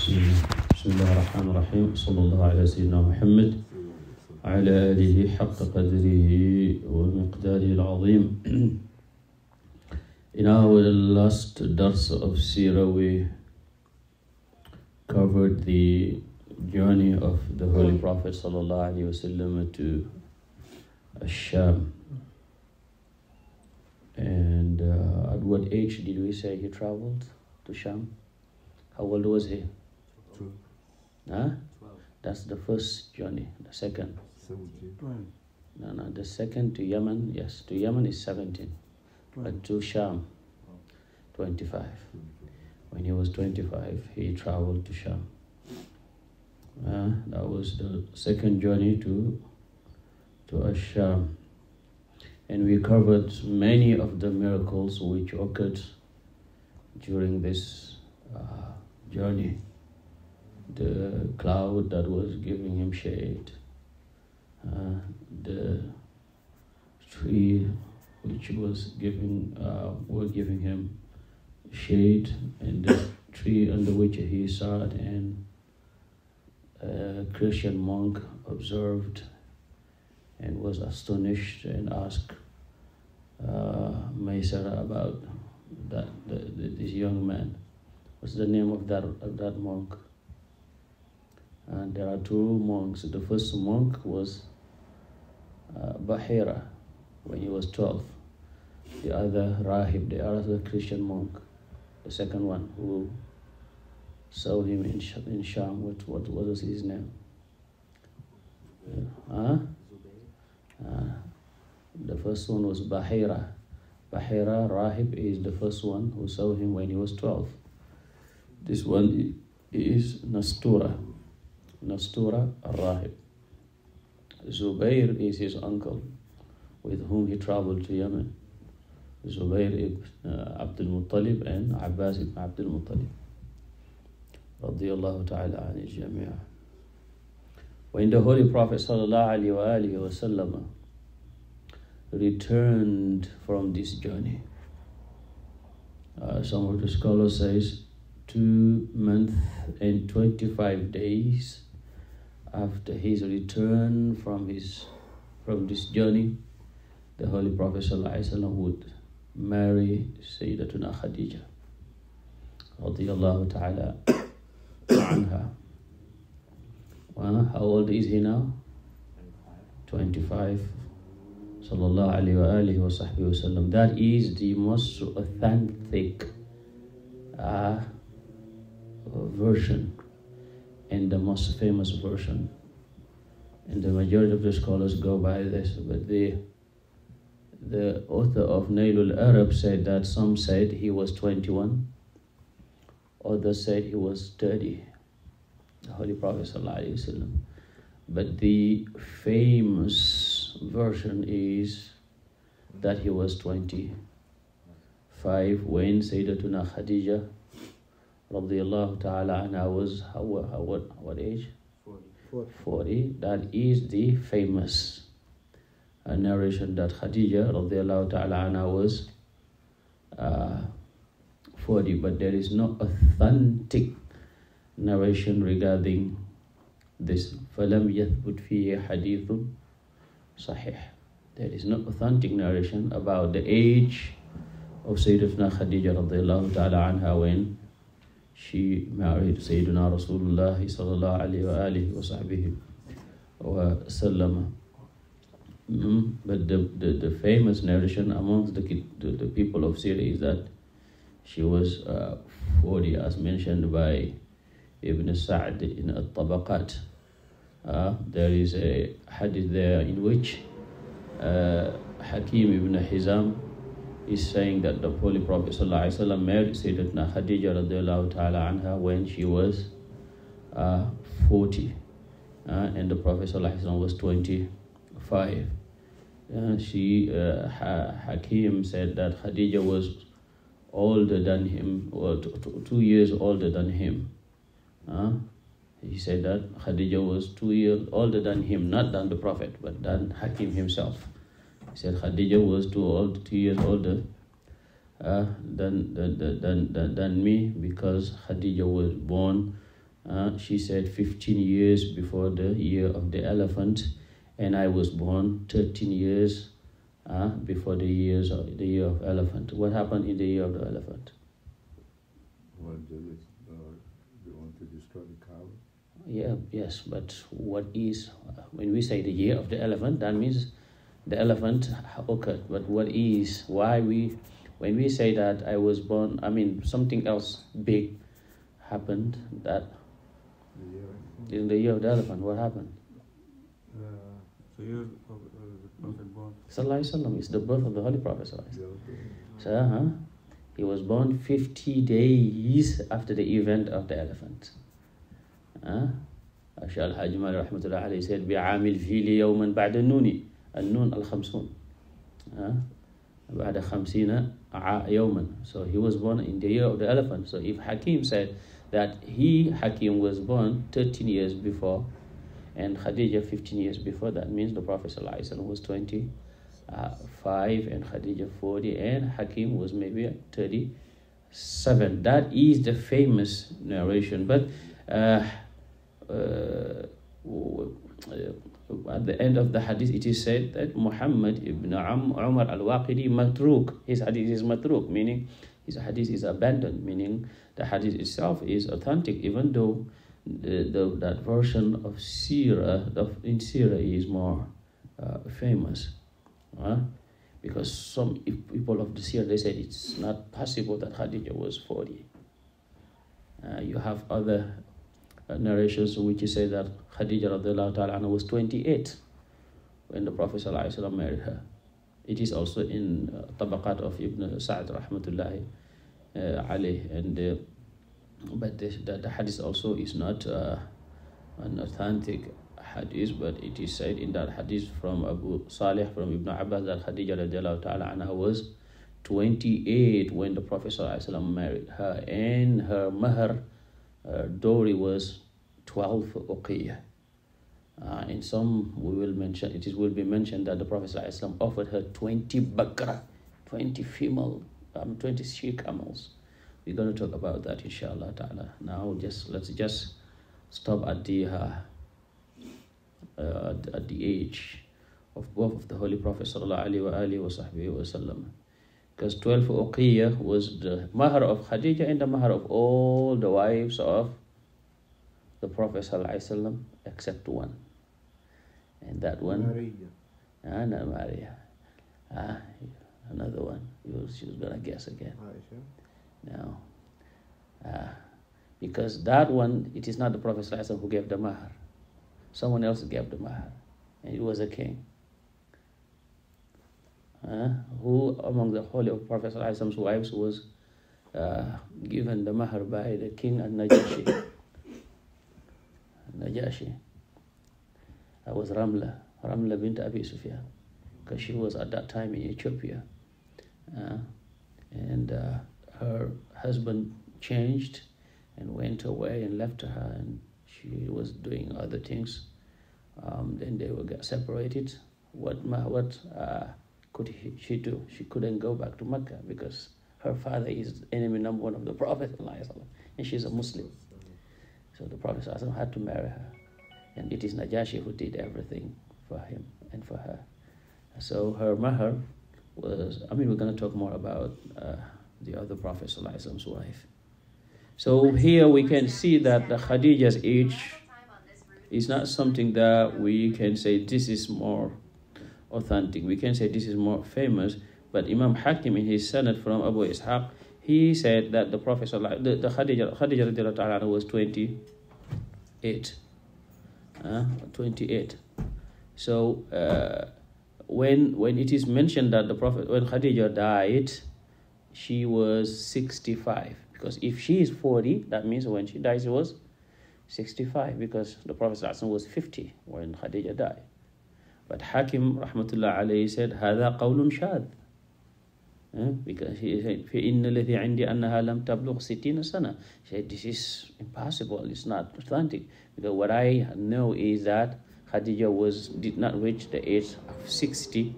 بسم الله الرحمن الرحيم صلى الله على سيدنا محمد وعلى آله حق قدره ومقداره العظيم. In our last dars of Sirah, we covered the journey of the Holy Prophet sallallahu alaihi wasallam to Sham. And at what age did we say he traveled to Sham? How old was he? 12. Huh? 12. That's the first journey. The second? 17. No, the second to Yemen, yes, to Yemen is 17. But to Sham, 25. When he was 25, he traveled to Sham. That was the second journey to Sham. And we covered many of the miracles which occurred during this journey. The cloud that was giving him shade, the tree which was were giving him shade, and the tree under which he sat, and a Christian monk observed and was astonished and asked Maysara about this young man. What's the name of that monk? And there are two monks. The first monk was Bahira when he was 12. The other Rahib, the other Christian monk. The second one who saw him in Sham. What was his name? The first one was Bahira. Bahira, Rahib, is the first one who saw him when he was 12. This one is Nastura al-Rahib. Zubair is his uncle, with whom he traveled to Yemen. Zubair ibn Abdul Muttalib and Abbas ibn Abdul Muttalib. Radiyallahu ta'ala anil jami'ah. When the Holy Prophet sallallahu alaihi wasallam returned from this journey, some of the scholars says 2 months and 25 days after his return from this journey, the Holy Prophet ﷺ would marry Sayyidatuna Khadija radiyallahu ta'ala anha. How old is he now? 25. Sallallahu alayhi wa sahbihi wa sallam. That is the most authentic version and the most famous version, and the majority of the scholars go by this. But the author of Nailul Arab said that some said he was 21, others said he was 30, the Holy Prophet ﷺ. But the famous version is that he was 25 when Sayyidatuna Khadija radiyallahu ta'ala anha was what age? 40. That is the famous narration that Khadija radiyallahu ta'ala anha was 40, but there is no authentic narration regarding this. فَلَمْ يَثْبُتْ فِيهِ حَدِيثٌ صَحِيحٌ. There is no authentic narration about the age of Sayyidatuna Khadija radiyallahu ta'ala anha when she married Sayyidina Rasulullah sallallahu alayhi wa alihi wa sahbihi wa sallam. But the famous narration amongst the people of Syria is that she was 40, as mentioned by Ibn Sa'd in At-Tabaqat. There is a hadith there in which Hakim ibn Hizam is saying that the Holy Prophet ﷺ married Sayyidatuna Khadija radiyallahu ta'ala anha when she was 40, and the Prophet ﷺ was 25. Hakim said that Khadija was older than him, or 2 years older than him. He said that Khadija was 2 years older than him, not than the Prophet, but than Hakim himself. He said Khadija was 2 years older than me, because Khadija was born She said 15 years before the year of the elephant, and I was born 13 years before the year of elephant. What happened in the year of the elephant? Well, they want to destroy the cow. Yes, but what is, when we say the year of the elephant, that means the elephant occurred. But what is, when we say that I was born, something else big happened that in the year of the elephant. What happened? The year of the Prophet born. Sallallahu Alaihi Wasallam is the birth of the Holy Prophet. So, he was born 50 days after the event of the elephant. Al-Hajj Mali rahmatullah alayhi said, بِعَامِ الْفِيلِ يَوْمًا بَعْدَ النُّونِ النُّون الْخَمْسُونَ بعد 50 يوما. So he was born in the year of the elephant. So if Hakim said that Hakim was born 13 years before and Khadija 15 years before, that means the Prophet ﷺ was 25 and Khadija 40 and Hakim was maybe 37. That is the famous narration. But at the end of the hadith, it is said that Muhammad ibn Umar al-Waqidi matruk. His hadith is matruk, meaning his hadith is abandoned, meaning the hadith itself is authentic, even though that version of in Sirah is more famous. Because some people of the Sirah, they said it's not possible that Khadija was 40. You have other narrations which say that Khadija radiallahu ta'ala anha was 28 when the Prophet ﷺ married her. It is also in Tabaqat of Ibn Sa'd rahmatullahi alayh, but the hadith also is not an authentic hadith, but it is said in that hadith from Abu Salih from Ibn Abbas that Khadija radiallahu ta'ala anha was 28 when the Prophet ﷺ married her, and her mahr dowry was 12 uqiyah. In some will be mentioned that the Prophet ﷺ offered her 20 bakra, 20 she camels. We're going to talk about that inshallah ta'ala. Now let's just stop at the age of both of the Holy Prophet sallallahu alaihi wasallam. Because 12 uqiyah was the mahr of Khadija and the mahr of all the wives of the Prophet ﷺ except one. And that one, not Maria. Another one. She was going to guess again. No. Because that one, it is not the Prophet ﷺ who gave the mahr. Someone else gave the mahr. And it was a king. Who among the holy of Prophet ﷺ's wives was given the mahr by the king al-Najashi. That was Ramla bint Abi Sufyan, because she was at that time in Ethiopia, and her husband changed and went away and left her, and she was doing other things. Then they got separated. What could she do? She couldn't go back to Mecca because her father is enemy number one of the Prophet, and she's a Muslim. So the Prophet had to marry her. And it is Najashi who did everything for him and for her. So her mahr was, we're going to talk more about the other Prophet's wife. So here we can see that the Khadija's age is not something that we can say this is more authentic. We can say this is more famous. But Imam Hakim in his Sanad from Abu Ishaq, he said that the Prophet, the Khadija was 28. 28. So when it is mentioned that the Prophet, when Khadija died, she was 65. Because if she is 40, that means when she died, she was 65. Because the Prophet was 50 when Khadija died. But Hakim rahmatullah alayhi said, هذا قول شاذ. Because he said, فإن الذي عندي أنها لم تبلغ 60 سنة. He said, this is impossible. It's not authentic. Because what I know is that Khadija did not reach the age of 60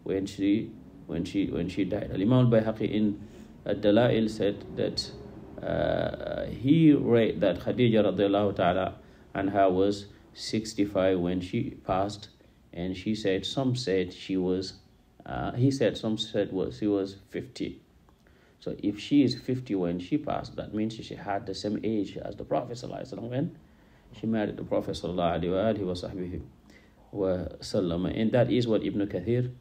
when she died. Al-Imam al-Bayhaqi in Ad-Dalail said that he read that Khadija radiallahu ta'ala anha was 65 when she passed, and she said, some said she was, he said, some said she was 50. So if she is 50 when she passed, that means she had the same age as the Prophet sallallahu alaihi wasallam when she married the Prophet sallallahu alaihi wasallam. And that is what Ibn Kathir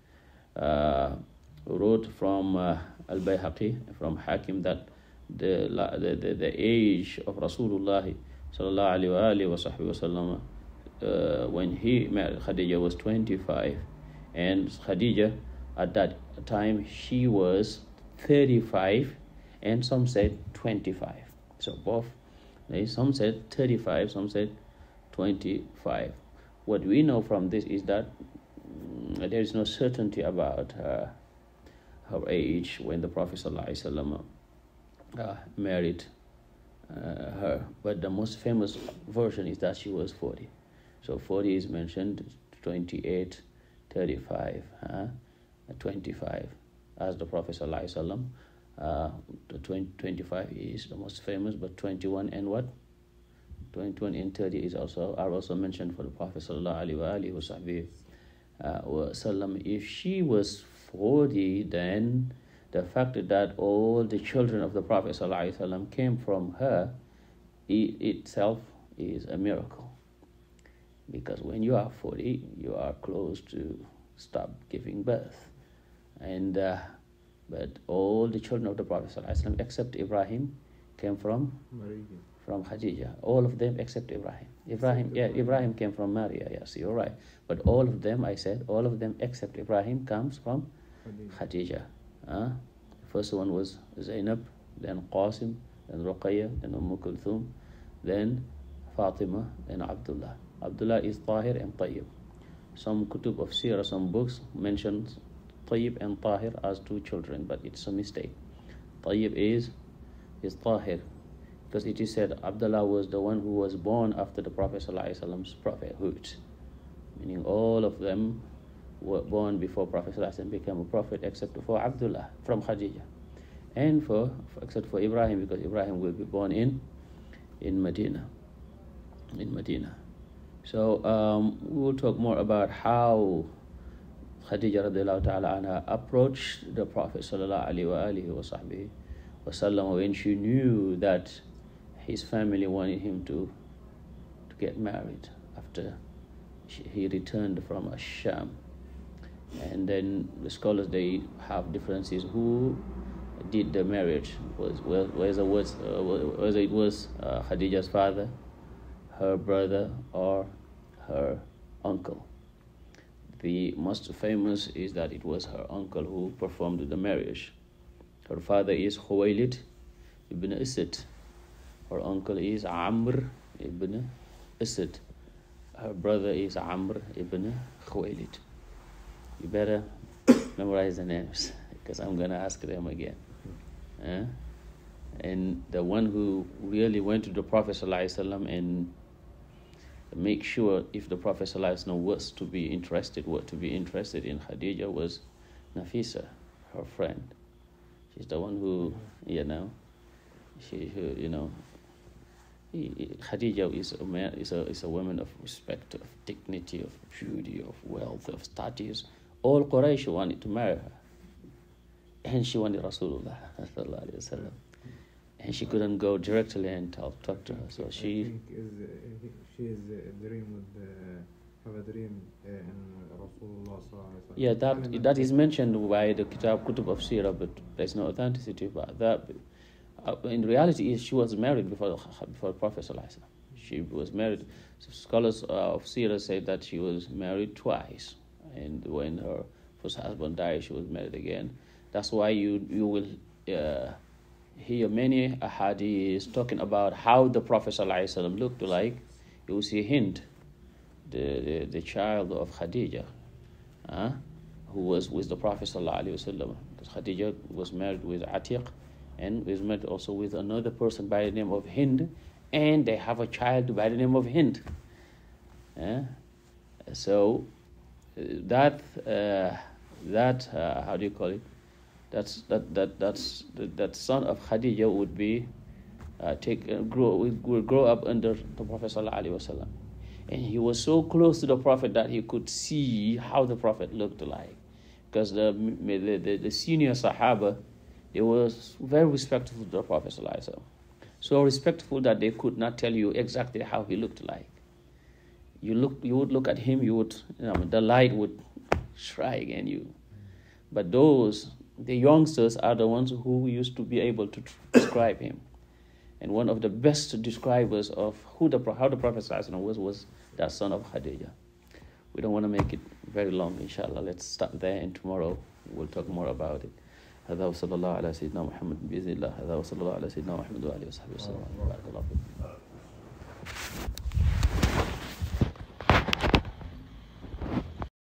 wrote from Al-Bayhaqi, from Hakim, that the age of Rasulullah sallallahu alaihi wasallam when he married Khadija was 25, and Khadija at that time she was 35, and some said 25. So both, some said 35, some said 25. What we know from this is that there is no certainty about her age when the Prophet ﷺ married her, but the most famous version is that she was 40. So 40 is mentioned, 28, 35, 25 as the Prophet ﷺ. The 25 is the most famous, but 21 and what? 21 and 30 are also mentioned for the Prophet ﷺ. If she was 40, then the fact that all the children of the Prophet ﷺ came from her itself is a miracle. Because when you are 40, you are close to stop giving birth. And but all the children of the Prophet ﷺ except Ibrahim came from Khadija. All of them except Ibrahim. Ibrahim came from Maria. Yes, you're right. But all of them, I said, all of them except Ibrahim comes from Khadija. First one was Zainab, then Qasim, then Ruqayya, then Kulthum, then Fatima, then Abdullah. Abdullah is Tahir and Tayyib. Some kutub of Sirah, some books mentions Tayyib and Tahir as two children, but it's a mistake. Tayyib is Tahir, because it is said Abdullah was the one who was born after the Prophet ﷺ's prophethood, meaning all of them were born before Prophet ﷺ became a prophet except for Abdullah from Khadija, and except for Ibrahim, because Ibrahim will be born in Medina. So we will talk more about how Khadija radiallahu ta'ala anha approached the Prophet sallallahu alaihi wasallam when she knew that his family wanted him to get married after he returned from Asham. And then the scholars, they have differences who did the marriage, whether it was Khadija's father, her brother, or her uncle. The most famous is that it was her uncle who performed the marriage. Her father is Khuwaylid ibn Asad. Her uncle is Amr ibn Asad. Her brother is Amr ibn Khuwaylid. You better memorize the names, because I'm going to ask them again. And the one who really went to the Prophet ﷺ and make sure if the Prophet ﷺ was to be interested in Khadija was Nafisa, her friend. She's the one who, Khadija is a woman of respect, of dignity, of beauty, of wealth, of status. All Quraysh wanted to marry her, and she wanted Rasulullah sallallahu alaihi wasallam, and she couldn't go directly and talk to her. So she think she is a dream with have a dream in Rasulullah sallallahu alaihi wasallam. Yeah, that is mentioned by the Kutub of Sirah, but there's no authenticity about that. In reality, she was married before the Prophet sallallahu alaihi wasallam. She was married. So scholars of Sirah say that she was married twice, and when her first husband died, she was married again. That's why you will hear many ahadith talking about how the Prophet ﷺ looked like. You will see Hind, the child of Khadija, who was with the Prophet ﷺ. Khadija was married with Atiq, and was married also with another person by the name of Hind, and they have a child by the name of Hind. So that how do you call it? That son of Khadija would be grow up under the Prophet sallallahu alaihi wasallam, and he was so close to the Prophet that he could see how the Prophet looked like, because the senior Sahaba, they were very respectful to the Prophet sallallahu alaihi wasallam, so respectful that they could not tell you exactly how he looked like. You would look at him, the light would strike in you. But the youngsters are the ones who used to be able to describe him. And one of the best describers of how the Prophet was that son of Khadija. We don't want to make it very long, inshallah. Let's stop there, and tomorrow we'll talk more about it. هذا وصلى الله على سيدنا محمد بإذن الله. هذا وصلى الله على سيدنا محمد وآله وصحبه وسلم.